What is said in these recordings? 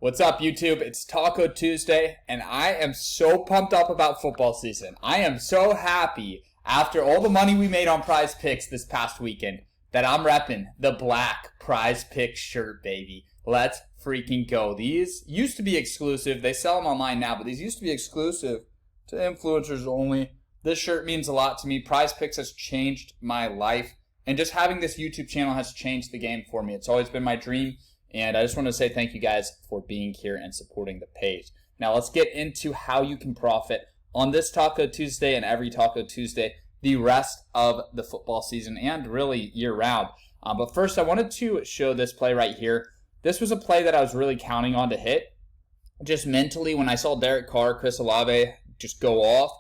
What's up, YouTube? It's Taco Tuesday, and I am so pumped up about football season. I am so happy after all the money we made on Prize Picks this past weekend that I'm repping the black Prize Picks shirt, baby. Let's freaking go. These used to be exclusive. They sell them online now, but these used to be exclusive to influencers only. This shirt means a lot to me. Prize Picks has changed my life, and just having this YouTube channel has changed the game for me. It's always been my dream. And I just want to say thank you guys for being here and supporting the page. Now let's get into how you can profit on this Taco Tuesday and every Taco Tuesday the rest of the football season and really year round. But first I wanted to show this play right here. This was a play that I was really counting on to hit. Just mentally, when I saw Derek Carr, Chris Olave just go off,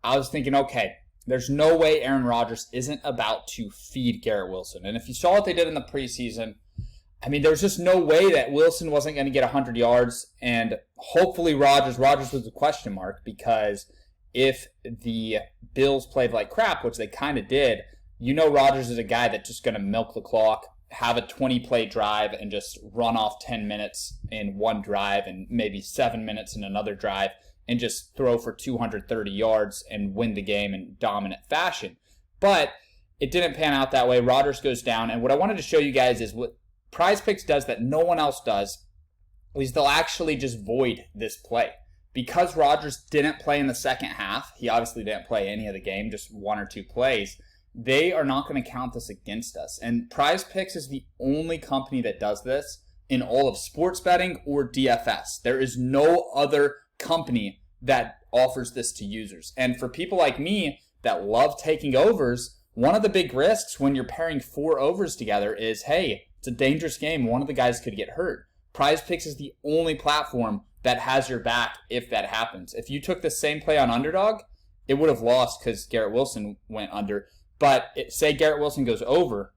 I was thinking, okay, there's no way Aaron Rodgers isn't about to feed Garrett Wilson. And if you saw what they did in the preseason, I mean, there was just no way that Wilson wasn't going to get 100 yards, and hopefully Rodgers was a question mark, because if the Bills played like crap, which they kind of did, you know Rodgers is a guy that's just going to milk the clock, have a 20-play drive, and just run off 10 minutes in one drive and maybe 7 minutes in another drive and just throw for 230 yards and win the game in dominant fashion. But it didn't pan out that way. Rodgers goes down, and what I wanted to show you guys is what Prize Picks does that no one else does is they'll actually just void this play. Because Rodgers didn't play in the second half, he obviously didn't play any of the game, just one or two plays, they are not going to count this against us. And Prize Picks is the only company that does this in all of sports betting or DFS. There is no other company that offers this to users. And for people like me that love taking overs, one of the big risks when you're pairing four overs together is, hey, it's a dangerous game. One of the guys could get hurt. Prize Picks is the only platform that has your back if that happens. If you took the same play on underdog, it would have lost because Garrett Wilson went under. But say Garrett Wilson goes over,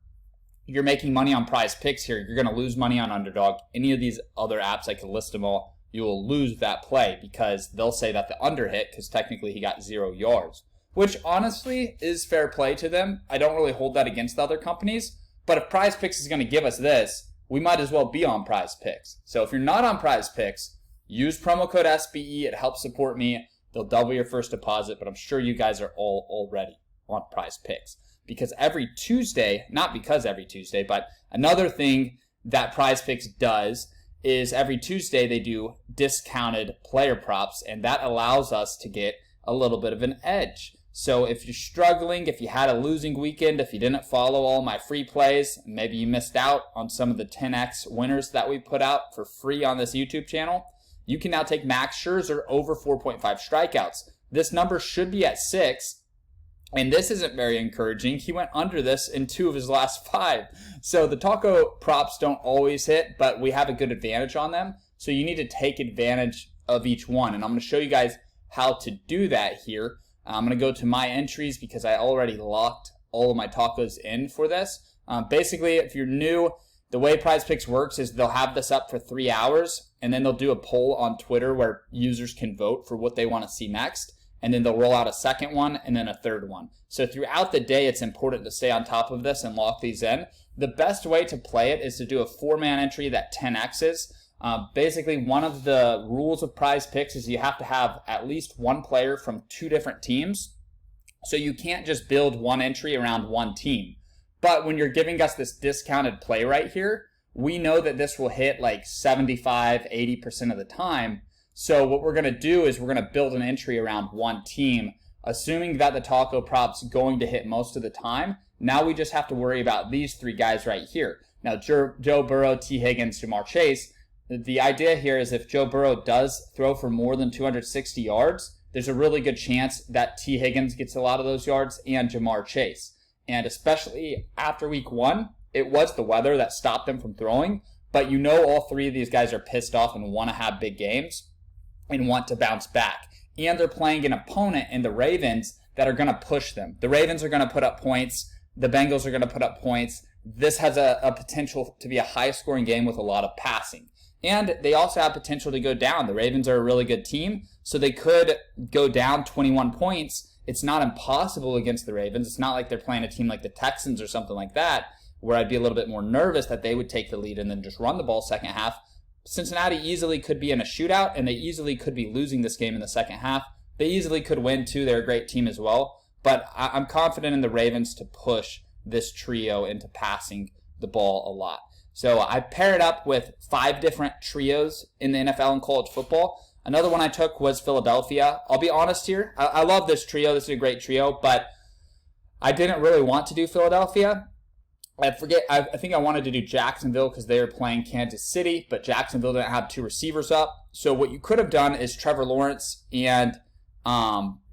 you're making money on Prize Picks here. You're going to lose money on underdog. Any of these other apps, I could list them all, you will lose that play because they'll say that the under hit because technically he got 0 yards, which honestly is fair play to them. I don't really hold that against the other companies. But if Prize Picks is going to give us this, we might as well be on Prize Picks. So if you're not on Prize Picks, use promo code SBE. It helps support me. They'll double your first deposit, but I'm sure you guys are all already on Prize Picks. Because every Tuesday, not because every Tuesday, but another thing that Prize Picks does is every Tuesday they do discounted player props, and that allows us to get a little bit of an edge. So if you're struggling, if you had a losing weekend, if you didn't follow all my free plays, maybe you missed out on some of the 10x winners that we put out for free on this YouTube channel, you can now take Max Scherzer over 4.5 strikeouts. This number should be at 6, and this isn't very encouraging. He went under this in 2 of his last 5. So the taco props don't always hit, but we have a good advantage on them. So you need to take advantage of each one, and I'm going to show you guys how to do that here. I'm going to go to my entries because I already locked all of my tacos in for this. Basically, if you're new, the way Prize Picks works is they'll have this up for 3 hours, and then they'll do a poll on Twitter where users can vote for what they want to see next, and then they'll roll out a second one and then a third one. So throughout the day, it's important to stay on top of this and lock these in. The best way to play it is to do a 4-man entry that 10x's. Basically, one of the rules of Prize Picks is you have to have at least one player from 2 different teams. So you can't just build one entry around one team. But when you're giving us this discounted play right here, we know that this will hit like 75-80% of the time. So what we're going to do is we're going to build an entry around one team, assuming that the taco prop's going to hit most of the time. Now we just have to worry about these 3 guys right here. Now, Joe Burrow, T. Higgins, Jamar Chase. The idea here is if Joe Burrow does throw for more than 260 yards, there's a really good chance that T. Higgins gets a lot of those yards and Jamar Chase. And especially after week 1, it was the weather that stopped them from throwing. But you know all 3 of these guys are pissed off and want to have big games and want to bounce back. And they're playing an opponent in the Ravens that are going to push them. The Ravens are going to put up points. The Bengals are going to put up points. This has a potential to be a high-scoring game with a lot of passing. And they also have potential to go down. The Ravens are a really good team, so they could go down 21 points. It's not impossible against the Ravens. It's not like they're playing a team like the Texans or something like that, where I'd be a little bit more nervous that they would take the lead and then just run the ball second half. Cincinnati easily could be in a shootout, and they easily could be losing this game in the second half. They easily could win, too. They're a great team as well. But I'm confident in the Ravens to push this trio into passing the ball a lot. So I paired up with 5 different trios in the NFL and college football. Another one I took was Philadelphia. I'll be honest here. I love this trio. This is a great trio, but I didn't really want to do Philadelphia. I think I wanted to do Jacksonville because they were playing Kansas City, but Jacksonville didn't have 2 receivers up. So what you could have done is Trevor Lawrence and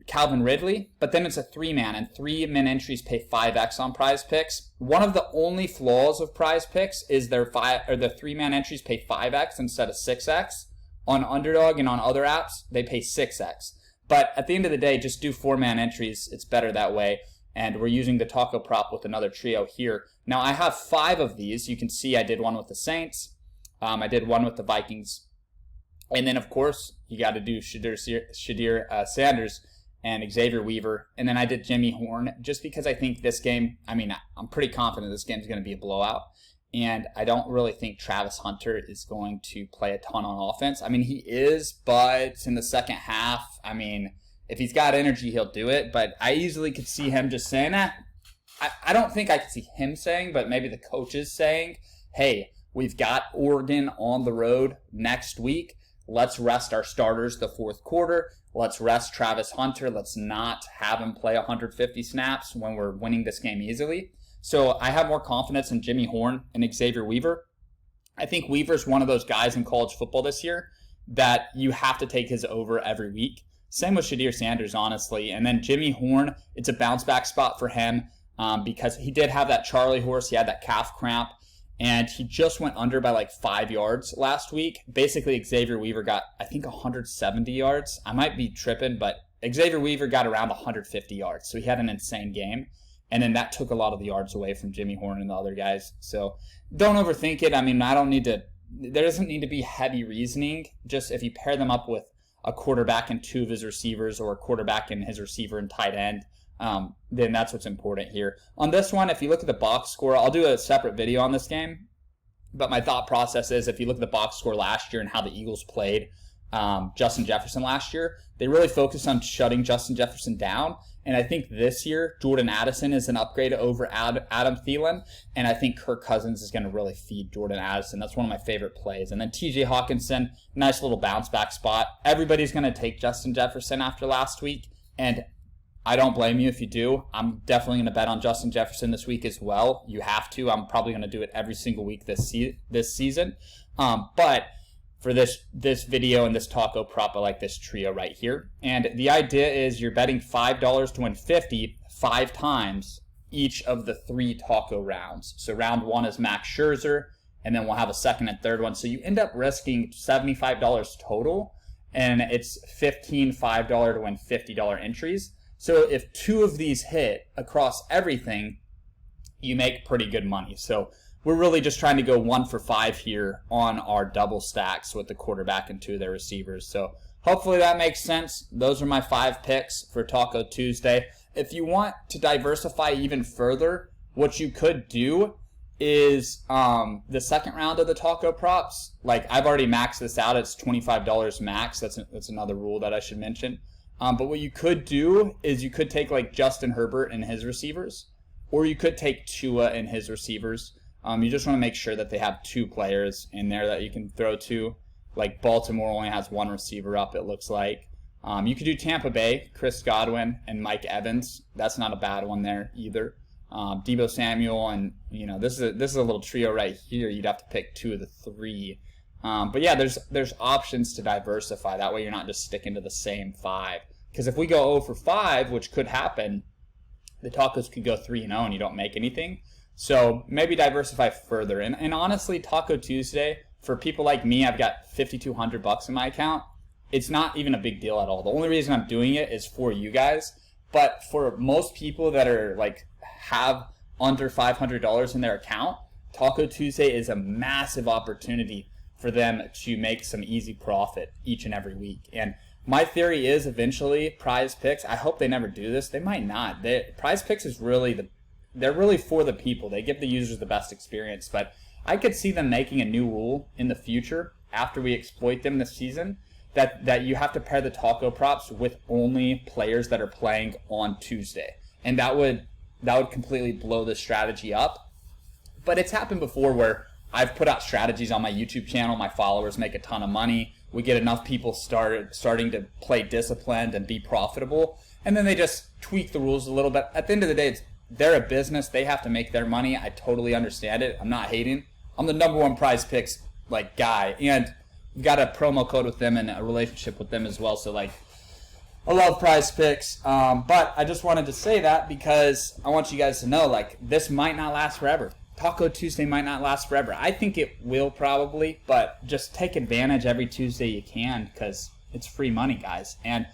Calvin Ridley, but then it's a 3-man, and 3-man entries pay 5x on Prize Picks. One of the only flaws of Prize Picks is the 3-man entries pay 5x instead of 6x. On Underdog and on other apps, they pay 6x. But at the end of the day, just do 4-man entries. It's better that way. And we're using the taco prop with another trio here. Now, I have 5 of these. You can see I did one with the Saints. I did one with the Vikings. And then, of course, you got to do Shadir Sanders and Xavier Weaver. And then I did Jimmy Horn just because I think this game, I'm pretty confident this game is going to be a blowout. And I don't really think Travis Hunter is going to play a ton on offense. He is, but in the second half, if he's got energy, he'll do it. But I easily could see him just saying, I don't think I could see him saying, but maybe the coaches saying, hey, we've got Oregon on the road next week. Let's rest our starters the fourth quarter. Let's rest Travis Hunter. Let's not have him play 150 snaps when we're winning this game easily. So I have more confidence in Jimmy Horn and Xavier Weaver. I think Weaver's one of those guys in college football this year that you have to take his over every week. Same with Shadir Sanders, honestly. And then Jimmy Horn, it's a bounce back spot for him because he did have that Charlie horse. He had that calf cramp. And he just went under by like 5 yards last week. Basically, Xavier Weaver got, I think, 170 yards. I might be tripping, but Xavier Weaver got around 150 yards. So he had an insane game. And then that took a lot of the yards away from Jimmy Horn and the other guys. So don't overthink it. There doesn't need to be heavy reasoning. Just if you pair them up with a quarterback and 2 of his receivers or a quarterback and his receiver and tight end, then that's what's important here. On this one, if you look at the box score, I'll do a separate video on this game. But my thought process is if you look at the box score last year and how the Eagles played Justin Jefferson last year, they really focused on shutting Justin Jefferson down. And I think this year, Jordan Addison is an upgrade over Adam Thielen. And I think Kirk Cousins is going to really feed Jordan Addison. That's one of my favorite plays. And then TJ Hawkinson, nice little bounce back spot. Everybody's going to take Justin Jefferson after last week. And I don't blame you if you do. I'm definitely going to bet on Justin Jefferson this week as well. You have to. I'm probably going to do it every single week this season. But for this video and this taco prop, I like this trio right here. And the idea is you're betting $5 to win 50 5 times each of the 3 taco rounds. So round 1 is Max Scherzer, and then we'll have a second and third one. So you end up risking $75 total, and it's $15 $5 to win $50 entries. So if 2 of these hit across everything, you make pretty good money. So we're really just trying to go 1 for 5 here on our double stacks with the quarterback and 2 of their receivers. So hopefully that makes sense. Those are my 5 picks for Taco Tuesday. If you want to diversify even further, what you could do is the second round of the taco props. Like I've already maxed this out. It's $25 max. That's another rule that I should mention. But what you could do is you could take like Justin Herbert and his receivers, or you could take Tua and his receivers. You just want to make sure that they have 2 players in there that you can throw to. Like Baltimore only has 1 receiver up, it looks like. You could do Tampa Bay, Chris Godwin and Mike Evans. That's not a bad one there either. Deebo Samuel and this is a little trio right here. You'd have to pick 2 of the 3. But yeah, there's options to diversify. That way you're not just sticking to the same 5. Because if we go 0 for 5, which could happen, the tacos could go 3-0 and you don't make anything. So maybe diversify further. And honestly, Taco Tuesday, for people like me, I've got $5,200 in my account. It's not even a big deal at all. The only reason I'm doing it is for you guys. But for most people that are have under $500 in their account, Taco Tuesday is a massive opportunity for them to make some easy profit each and every week. And my theory is eventually Prize Picks, I hope they never do this. They might not. Prize Picks is they're really for the people. They give the users the best experience. But I could see them making a new rule in the future after we exploit them this season, that you have to pair the taco props with only players that are playing on Tuesday. And that would completely blow the strategy up. But it's happened before where I've put out strategies on my YouTube channel. My followers make a ton of money. We get enough people starting to play disciplined and be profitable. And then they just tweak the rules a little bit. At the end of the day, they're a business. They have to make their money. I totally understand it. I'm not hating. I'm the #1 Prize Picks guy. And we've got a promo code with them and a relationship with them as well. So I love Prize Picks. But I just wanted to say that because I want you guys to know this might not last forever. Taco Tuesday might not last forever. I think it will probably, but just take advantage every Tuesday you can because it's free money, guys. And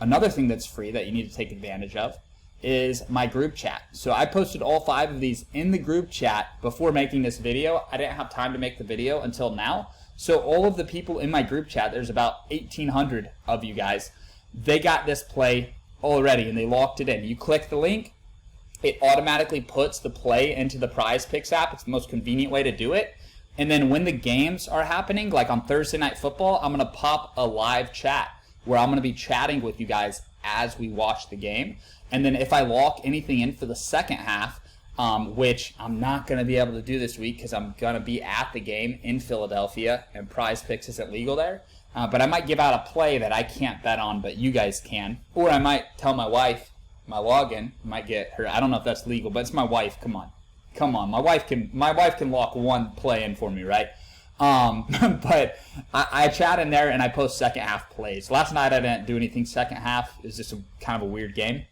another thing that's free that you need to take advantage of is my group chat. So I posted all 5 of these in the group chat before making this video. I didn't have time to make the video until now. So all of the people in my group chat, there's about 1,800 of you guys, they got this play already and they locked it in. You click the link, it automatically puts the play into the Prize Picks app. It's the most convenient way to do it. And then when the games are happening, like on Thursday Night Football, I'm going to pop a live chat where I'm going to be chatting with you guys as we watch the game. And then if I lock anything in for the second half, which I'm not going to be able to do this week because I'm going to be at the game in Philadelphia and Prize Picks isn't legal there. But I might give out a play that I can't bet on, but you guys can. Or I might tell my wife my login, might get her. I don't know if that's legal, but it's my wife. Come on. My wife can lock one play in for me, right? But I chat in there and I post second half plays. Last night I didn't do anything second half. It was just kind of a weird game.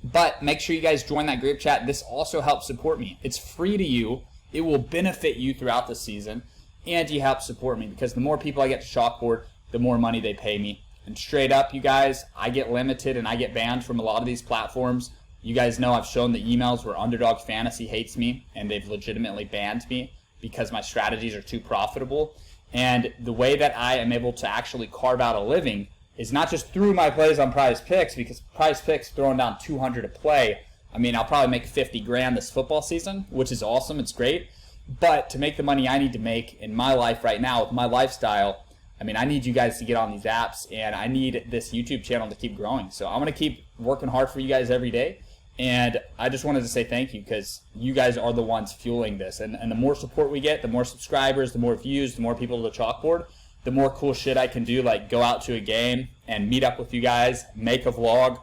But make sure you guys join that group chat. This also helps support me. It's free to you. It will benefit you throughout the season. And you help support me because the more people I get to chalkboard, the more money they pay me. And straight up, you guys, I get limited and I get banned from a lot of these platforms. You guys know I've shown the emails where Underdog Fantasy hates me and they've legitimately banned me because my strategies are too profitable. And the way that I am able to actually carve out a living is not just through my plays on Prize Picks, because Prize Picks throwing down 200 a play. I mean, I'll probably make 50 grand this football season, which is awesome. It's great. But to make the money I need to make in my life right now with my lifestyle, I mean, I need you guys to get on these apps, and I need this YouTube channel to keep growing. So I'm going to keep working hard for you guys every day. And I just wanted to say thank you because you guys are the ones fueling this. And the more support we get, the more subscribers, the more views, the more people to the chalkboard, the more cool shit I can do, like go out to a game and meet up with you guys, make a vlog.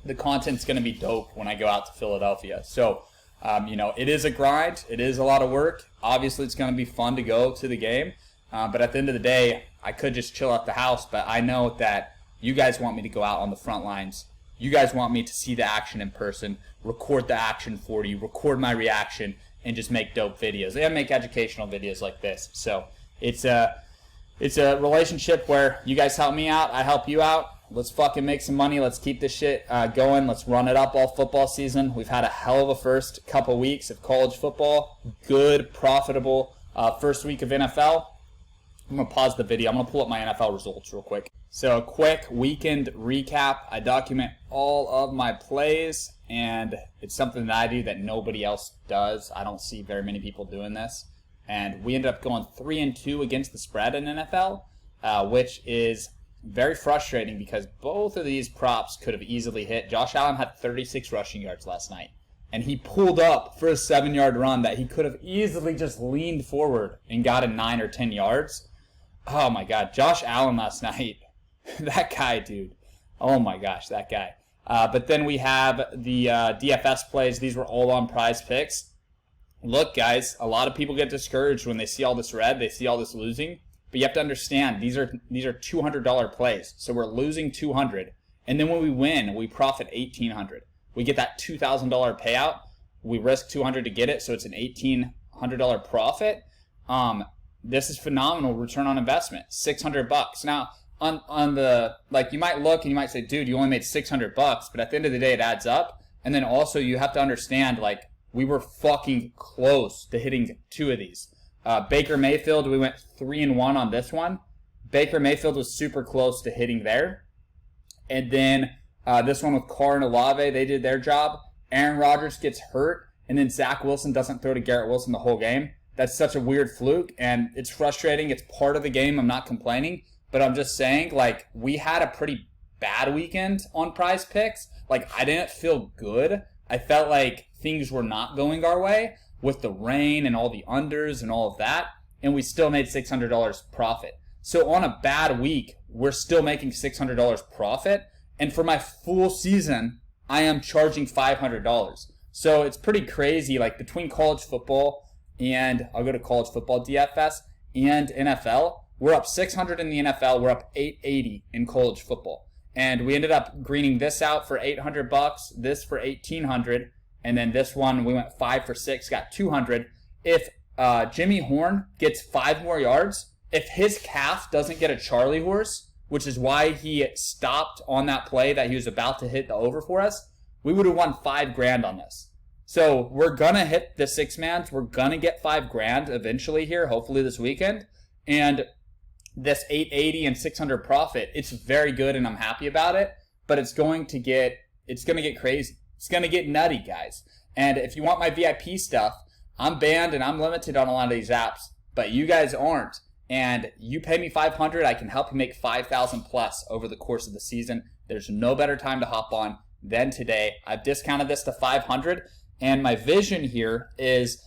The content's going to be dope when I go out to Philadelphia. So, it is a grind. It is a lot of work. Obviously, it's going to be fun to go to the game. But at the end of the day, I could just chill at the house, but I know that you guys want me to go out on the front lines. You guys want me to see the action in person, record the action for you, record my reaction, and just make dope videos and make educational videos like this. So it's a relationship where you guys help me out, I help you out. Let's fucking make some money. Let's keep this shit going. Let's run it up all football season. We've had a hell of a first couple weeks of college football. Good, profitable first week of NFL. I'm going to pause the video. I'm going to pull up my NFL results real quick. So a quick weekend recap. I document all of my plays, and it's something that I do that nobody else does. I don't see very many people doing this. And we ended up going 3-2 against the spread in NFL, which is very frustrating because both of these props could have easily hit. Josh Allen had 36 rushing yards last night, and he pulled up for a 7-yard run that he could have easily just leaned forward and got a 9 or 10 yards. Oh my God, Josh Allen last night. That guy, dude. Oh my gosh, that guy. But then we have the DFS plays. These were all on Prize Picks. Look, guys, a lot of people get discouraged when they see all this red, they see all this losing. But you have to understand, these are $200 plays. So we're losing $200. And then when we win, we profit $1,800. We get that $2,000 payout. We risk $200 to get it, so it's an $1,800 profit. This is phenomenal return on investment, $600. Now, on the, you might look and you might say, dude, you only made $600, but at the end of the day, it adds up. And then also you have to understand, we were fucking close to hitting 2 of these. Baker Mayfield, we went 3-1 on this one. Baker Mayfield was super close to hitting there. And then this one with Carr and Olave, they did their job. Aaron Rodgers gets hurt, and then Zach Wilson doesn't throw to Garrett Wilson the whole game. that's such a weird fluke, and it's frustrating. It's part of the game. I'm not complaining, but I'm just saying, like, we had a pretty bad weekend on Prize Picks. Like, I didn't feel good. I felt like things were not going our way with the rain and all the unders and all of that, and we still made $600 profit. So on a bad week, we're still making $600 profit, and for my full season, I am charging $500. So it's pretty crazy. Like, between college football and I'll go to college football DFS and NFL, we're up 600 in the NFL. We're up 880 in college football, and we ended up greening this out for $800, this for $1,800, and then this one we went 5 for 6, got $200. If Jimmy Horn gets 5 more yards, if his calf doesn't get a Charlie horse, which is why he stopped on that play that he was about to hit the over for us, we would have won $5,000 on this. So we're gonna hit the 6-mans. We're gonna get $5,000 eventually here, hopefully this weekend. And this 880 and 600 profit, it's very good, and I'm happy about it. But it's gonna get crazy. It's gonna get nutty, guys. And if you want my VIP stuff, I'm banned and I'm limited on a lot of these apps, but you guys aren't. And you pay me $500, I can help you make $5,000 plus over the course of the season. There's no better time to hop on than today. I've discounted this to $500, and my vision here is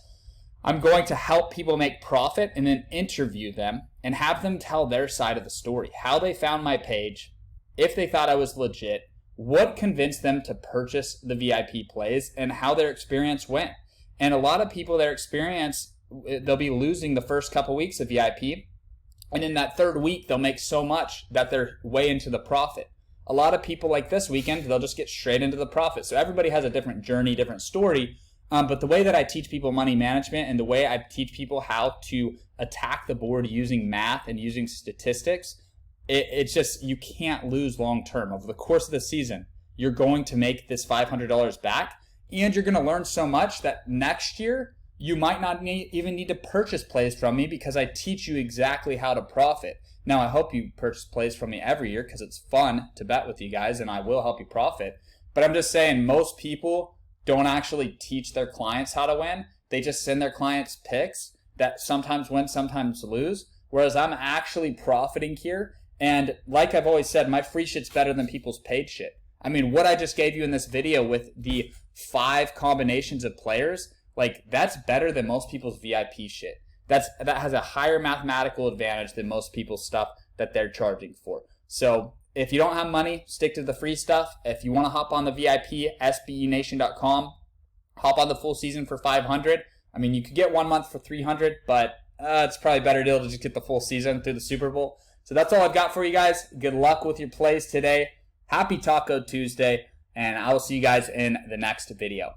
I'm going to help people make profit and then interview them and have them tell their side of the story, how they found my page, if they thought I was legit, what convinced them to purchase the VIP plays, and how their experience went. And a lot of people, their experience, they'll be losing the first couple weeks of VIP, and in that third week, they'll make so much that they're way into the profit. A lot of people, like this weekend, they'll just get straight into the profit. So everybody has a different journey, different story. But the way that I teach people money management and the way I teach people how to attack the board using math and using statistics, it's just, you can't lose long term. Over the course of the season, you're going to make this $500 back, and you're going to learn so much that next year, you might not even need to purchase plays from me, because I teach you exactly how to profit. Now, I hope you purchase plays from me every year, because it's fun to bet with you guys, and I will help you profit. But I'm just saying, most people don't actually teach their clients how to win. They just send their clients picks that sometimes win, sometimes lose, whereas I'm actually profiting here. And like I've always said, my free shit's better than people's paid shit. I mean, what I just gave you in this video with the 5 combinations of players, like, that's better than most people's VIP shit. That has a higher mathematical advantage than most people's stuff that they're charging for. So if you don't have money, stick to the free stuff. If you want to hop on the VIP, sbenation.com, hop on the full season for $500. I mean, you could get 1 month for $300, but it's probably a better deal to just get the full season through the Super Bowl. So that's all I've got for you guys. Good luck with your plays today. Happy Taco Tuesday, and I will see you guys in the next video.